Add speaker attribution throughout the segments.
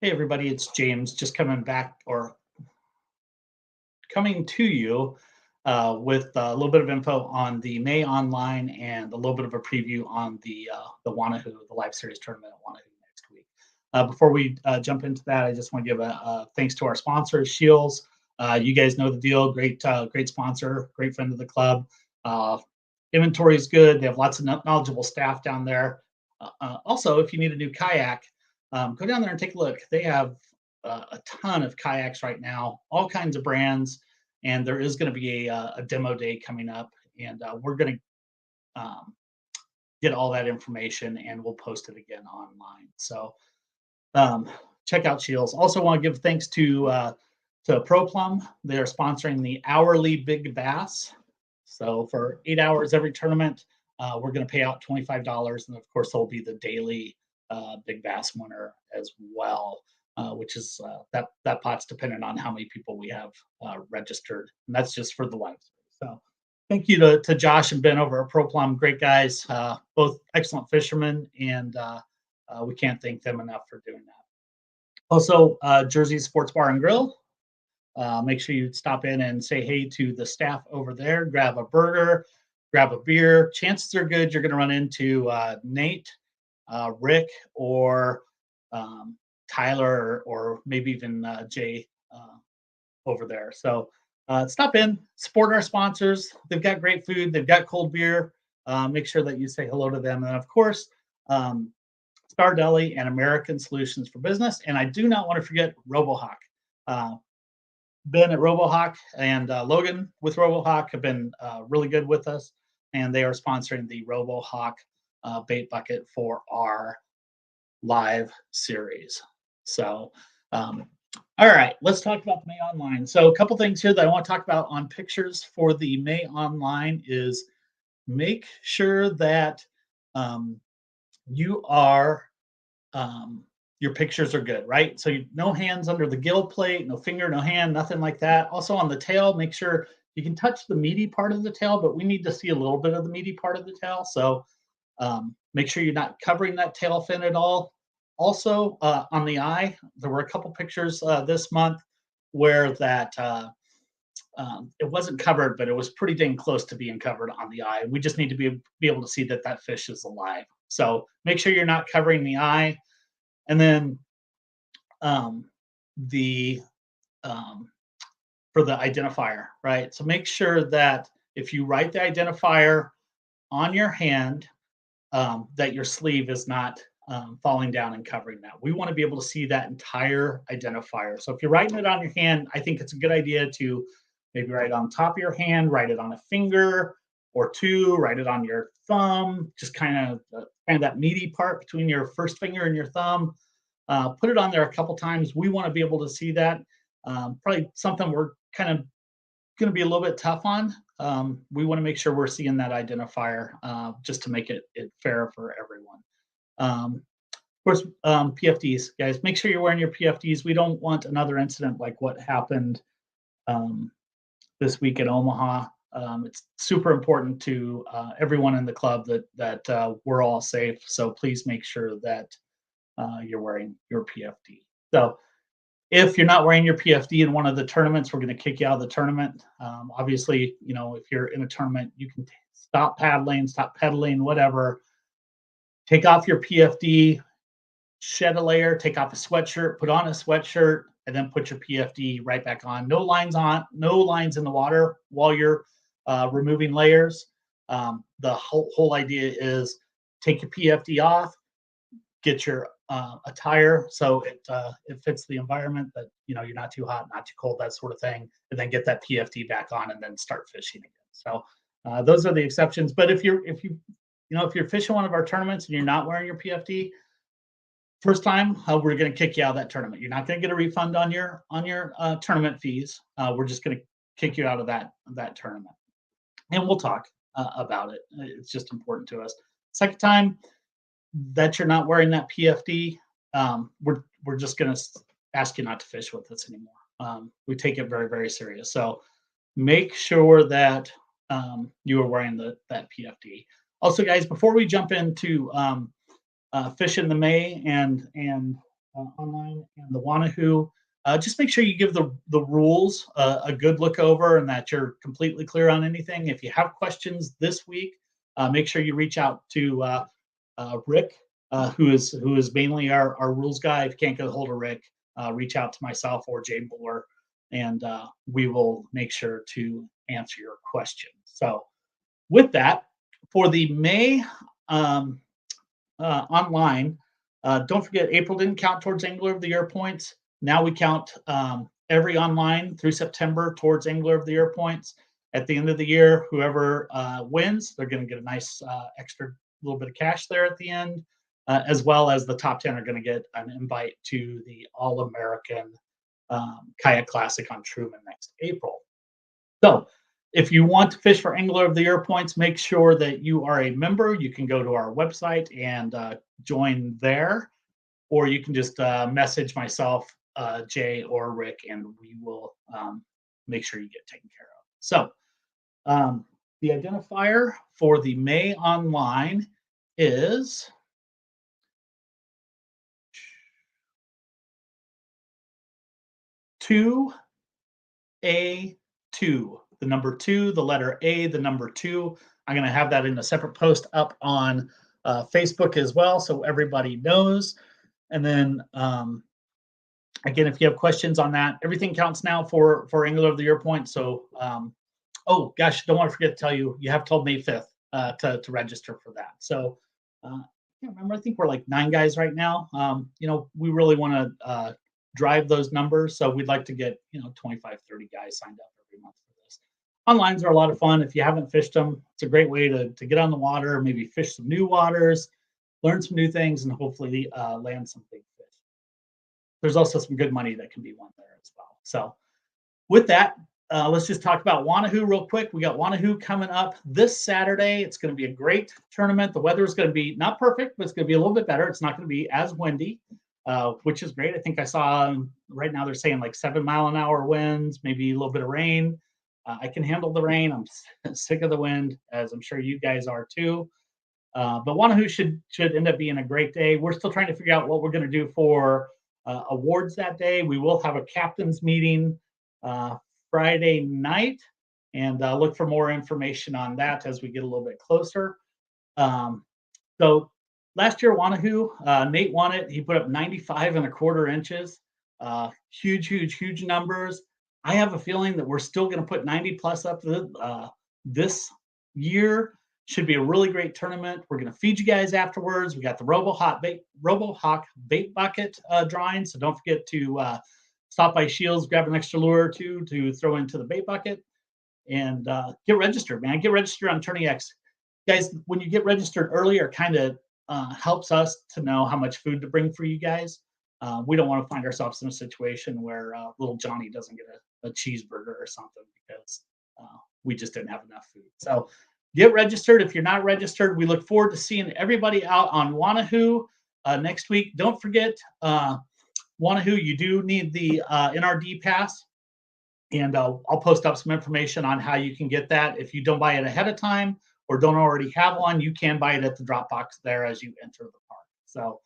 Speaker 1: Hey everybody, it's James just coming back or coming to you with a little bit of info on the May online and a little bit of a preview on the Wanahoo, the live series tournament at Wanahoo next week. Before we jump into that, I just want to give a thanks to our sponsors, Shields. You guys know the deal. Great sponsor, great friend of the club. Uh, Inventory is good. They have lots of knowledgeable staff down there. Also, if you need a new kayak, go down there and take a look. They have a ton of kayaks right now, all kinds of brands, and there is going to be a demo day coming up, and we're going to get all that information, and we'll post it again online. So um, check out Shields. Also, want to give thanks to ProPlum. They are sponsoring the hourly Big Bass. So for 8 hours every tournament, we're going to pay out $25, and of course, there'll be the daily Big Bass winner as well, which is that pot's dependent on how many people we have registered, and that's just for the live stream. So thank you to Josh and Ben over at ProPlum, great guys, both excellent fishermen, and we can't thank them enough for doing that. Also, Jersey Sports Bar and Grill. Make sure you stop in and say hey to the staff over there. Grab a burger, grab a beer. Chances are good you're going to run into Nate, Rick, or Tyler, or maybe even Jay over there. So stop in, support our sponsors. They've got great food. They've got cold beer. Make sure that you say hello to them. And of course, Star Deli and American Solutions for Business. And I do not want to forget RoboHawk. Ben at RoboHawk and Logan with RoboHawk have been really good with us, and they are sponsoring the RoboHawk bait bucket for our live series. So, all right, let's talk about the May Online. So a couple things here that I want to talk about on pictures for the May Online is make sure that you are your pictures are good, right? So no hands under the gill plate, no finger, no hand, nothing like that. Also on the tail, make sure you can touch the meaty part of the tail, but we need to see a little bit of the meaty part of the tail. So make sure you're not covering that tail fin at all. Also on the eye, there were a couple pictures this month where that it wasn't covered, but it was pretty dang close to being covered on the eye. We just need to be able to see that that fish is alive. So make sure you're not covering the eye. And then the for the identifier, right? So make sure that if you write the identifier on your hand, that your sleeve is not falling down and covering that. We want to be able to see that entire identifier. So if you're writing it on your hand, I think it's a good idea to maybe write it on top of your hand, write it on a finger or two, write it on your thumb, just kind of that meaty part between your first finger and your thumb. Put it on there a couple times. We want to be able to see that. Probably something we're kind of going to be a little bit tough on. We want to make sure we're seeing that identifier just to make it fair for everyone. Of course, PFDs, guys, make sure you're wearing your PFDs. We don't want another incident like what happened this week at Omaha. It's super important to everyone in the club that we're all safe. So please make sure that you're wearing your PFD. So if you're not wearing your PFD in one of the tournaments, we're going to kick you out of the tournament. Obviously, you know, if you're in a tournament, you can stop paddling, stop pedaling, whatever. Take off your PFD, shed a layer, take off a sweatshirt, put on a sweatshirt, and then put your PFD right back on. No lines in the water while you're removing layers. The whole idea is take your PFD off, get your attire so it fits the environment, that you know you're not too hot, not too cold, that sort of thing, and then get that PFD back on and then start fishing again. So those are the exceptions. But if you're fishing one of our tournaments and you're not wearing your PFD, first time we're going to kick you out of that tournament. You're not going to get a refund on your tournament fees. We're just going to kick you out of that tournament, and we'll talk about it. It's just important to us. Second time that you're not wearing that PFD, we're just going to ask you not to fish with us anymore. We take it very, very serious. So make sure that you are wearing that PFD. Also, guys, before we jump into fish in the May and online and the Wanahoo. Just make sure you give the rules a good look over and that you're completely clear on anything. If you have questions this week, make sure you reach out to Rick, who is mainly our rules guy. If you can't get a hold of Rick, reach out to myself or Jay Buller, and we will make sure to answer your question. So, with that, for the May online, don't forget April didn't count towards Angler of the Year points. Now we count every online through September towards Angler of the Year points. At the end of the year, whoever wins, they're going to get a nice extra little bit of cash there at the end, as well as the top 10 are going to get an invite to the All American Kayak Classic on Truman next April. So, if you want to fish for Angler of the Year points, make sure that you are a member. You can go to our website and join there, or you can just message myself, Jay, or Rick, and we will make sure you get taken care of. So, the identifier for the May online is 2A2. The number 2, the letter A, the number 2. I'm going to have that in a separate post up on Facebook as well, so everybody knows. And then again, if you have questions on that, everything counts now for Angler of the Year points. So, oh gosh, don't want to forget to tell you, you have till May 5th to register for that. So, I can't remember. I think we're like 9 guys right now. We really want to drive those numbers, so we'd like to get 25, 30 guys signed up every month for this. Onlines are a lot of fun. If you haven't fished them, it's a great way to get on the water, maybe fish some new waters, learn some new things, and hopefully land some big fish. There's also some good money that can be won there as well. So with that, let's just talk about Wanahoo real quick. We got Wanahoo coming up this Saturday. It's going to be a great tournament. The weather is going to be not perfect, but it's going to be a little bit better. It's not going to be as windy, which is great. I think I saw right now they're saying like 7-mile-an-hour winds, maybe a little bit of rain. I can handle the rain. I'm sick of the wind, as I'm sure you guys are too. But Wanahoo should end up being a great day. We're still trying to figure out what we're going to do for awards that day. We will have a captain's meeting Friday night, and look for more information on that as we get a little bit closer. So last year, Wanahoo, Nate won it. He put up 95 1/4 inches. Huge numbers. I have a feeling that we're still going to put 90 plus up this year. Should be a really great tournament. We're going to feed you guys afterwards. We got the RoboHawk bait bucket drawing, so don't forget to stop by Shields, grab an extra lure or two to throw into the bait bucket, and get registered, man. Get registered on Tourney X. Guys, when you get registered earlier, it kind of helps us to know how much food to bring for you guys. We don't want to find ourselves in a situation where little Johnny doesn't get a cheeseburger or something because we just didn't have enough food. So get registered. If you're not registered, we look forward to seeing everybody out on Wanahoo next week. Don't forget, Wanahoo, you do need the NRD pass, and I'll post up some information on how you can get that. If you don't buy it ahead of time or don't already have one, you can buy it at the drop box there as you enter the park. So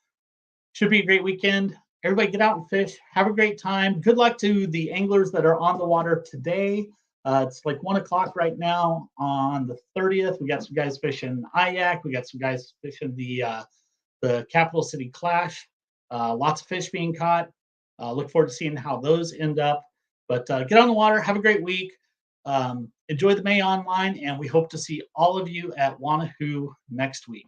Speaker 1: should be a great weekend. Everybody get out and fish. Have a great time. Good luck to the anglers that are on the water today. It's like 1 o'clock right now on the 30th. We got some guys fishing Ayak. We got some guys fishing the Capital City Clash. Lots of fish being caught. Look forward to seeing how those end up. But get on the water. Have a great week. Enjoy the May online, and we hope to see all of you at Wanahoo next week.